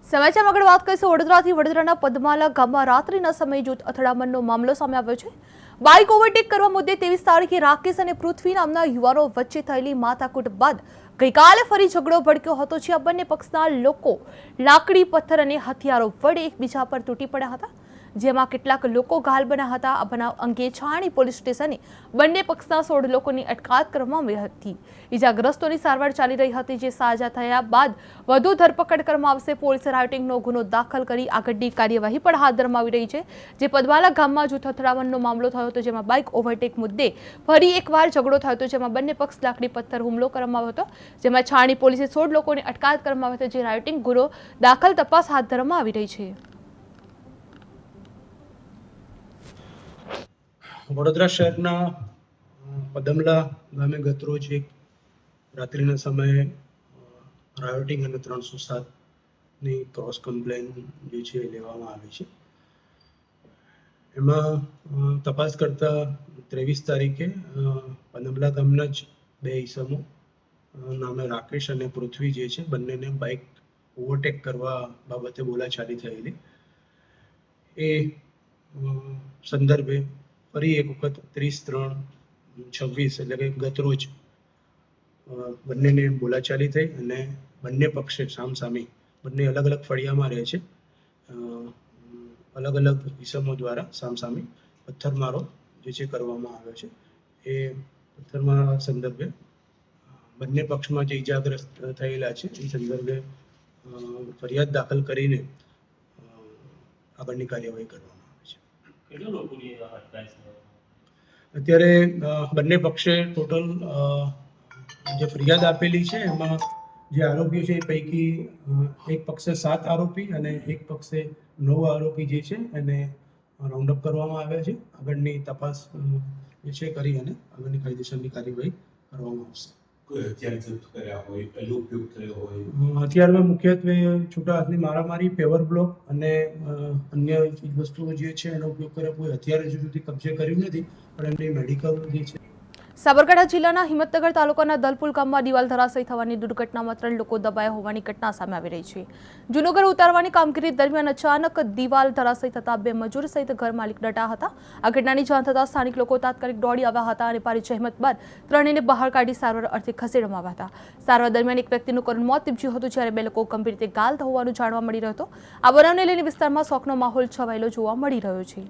સમાચારમાં આગળ વાત કરીશું વડોદરાથી વડોદરાના પદ્માલા ગામમાં રાત્રિના સમયે જૂથ અથડામણનો મામલો સામે આવ્યો છે। બાઇક ઓવરટેક કરવા મુદ્દે 23 તારીખે રાકેશ અને પૃથ્વી નામના યુવાનો વચ્ચે થયેલી માથાકૂટ બાદ ગઈકાલે ફરી ઝઘડો ભડક્યો હતો। જ્યાં બંને પક્ષના લોકો લાકડી પથ્થર અને હથિયારો વડે એકબીજા પર તૂટી પડ્યા હતા, જેમાં કેટલાક લોકો ઘાયલ બન્યા હતા। આ બનાવ અંગે છાણી પોલીસ સ્ટેશને બંને પક્ષના 16 લોકોની અટકાયત કરવામાં આવી હતી। ઇજાગ્રસ્તોની સારવાર ચાલી રહી હતી, જે સાજા થયા બાદ વધુ ધરપકડ કરવામાં આવશે। પોલીસે રાયોટિંગનો ગુનો દાખલ કરી આગળની કાર્યવાહી પણ હાથ ધરવામાં આવી રહી છે। જે પદવાલા ગામમાં જૂથ અથડામણનો મામલો થયો હતો, જેમાં બાઇક ઓવરટેક મુદ્દે ફરી એકવાર ઝઘડો થયો હતો, જેમાં બંને પક્ષ લાકડી પથ્થર હુમલો કરવામાં આવ્યો હતો, જેમાં છાણી પોલીસે 16 લોકોની અટકાયત કરવામાં આવી હતી। જે રાયોટિંગ ગુનો દાખલ તપાસ હાથ ધરવામાં આવી રહી છે। વડોદરા શહેરના પદમલા ગામે ગતરોજ એક રાત્રિના સમયે રાયોટિંગ અને 307ની ક્રોસ કમ્પ્લેન જે છે એ લેવામાં આવી છે। એમાં તપાસ કરતા 23 તારીખે પદમલા ગામના જ બે ઈસમો નામે રાકેશ અને પૃથ્વી જે છે, બંનેને બાઇક ઓવરટેક કરવા બાબતે બોલાચાલી થયેલી। એ સંદર્ભે ફરી એક વખત 30/3/26 એટલે કે ગતરોજ બંનેને બોલાચાલી થઈ અને બંને પક્ષે સામસામી, બંને અલગ અલગ ફળિયામાં રહે છે, અલગ અલગ ઈસમો દ્વારા સામસામી પથ્થરમારો જે છે કરવામાં આવ્યો છે। એ પથ્થરમારા સંદર્ભે બંને પક્ષમાં જે ઈજાગ્રસ્ત થયેલા છે એ સંદર્ભે ફરિયાદ દાખલ કરીને આગળની કાર્યવાહી કરવામાં આવે છે। કેટલા લોકોની અટકાયત છે? અત્યારે બંને પક્ષે ટોટલ જે ફરિયાદ આપેલી છે એમાં જે આરોપીઓ છે એ પૈકી એક પક્ષે 7 આરોપી અને એક પક્ષે 9 આરોપી જે છે એને રાઉન્ડ અપ કરવામાં આવ્યા છે। આગળની તપાસ જે છે કરી અને આગળની કાયદેસરની કાર્યવાહી કરવામાં આવશે। હથિયારમાં મુખ્યત્વે છૂટા હાથની મારામારી, પેવર બ્લોક અને અન્ય ચીજ વસ્તુઓ જે છે એનો ઉપયોગ કર્યો। કોઈ હથિયાર હજુ સુધી કબજે કર્યું નથી, પણ એમની મેડિકલ જે છે। સાબરકાંઠા જિલ્લાના હિંમતનગર તાલુકાના દલપુલ ગામમાં દિવાલ ધરાશયી થવાની દુર્ઘટનામાં 3 લોકો દબાયા હોવાની ઘટના સામે આવી રહી છે। જૂનું ઘર ઉતારવાની કામગીરી દરમિયાન અચાનક દિવાલ ધરાશયી થતા 2 મજૂર સહિત ઘર માલિક ડટા હતા। આ ઘટનાની જાણ થતાં સ્થાનિક લોકો તાત્કાલિક દોડી આવ્યા હતા અને ભારે જહેમત બાદ ત્રણેયને બહાર કાઢી સારવાર અર્થે ખસેડવામાં આવ્યા હતા। સારવાર દરમિયાન એક વ્યક્તિનું કરુણ મોત નીપજ્યું હતું, જ્યારે 2 લોકો ગંભીર રીતે ઘાયલ હોવાનું જાણવા મળી રહ્યું હતું। આ બનાવને લઈને વિસ્તારમાં શોકનો માહોલ છવાયેલો જોવા મળી રહ્યો છે।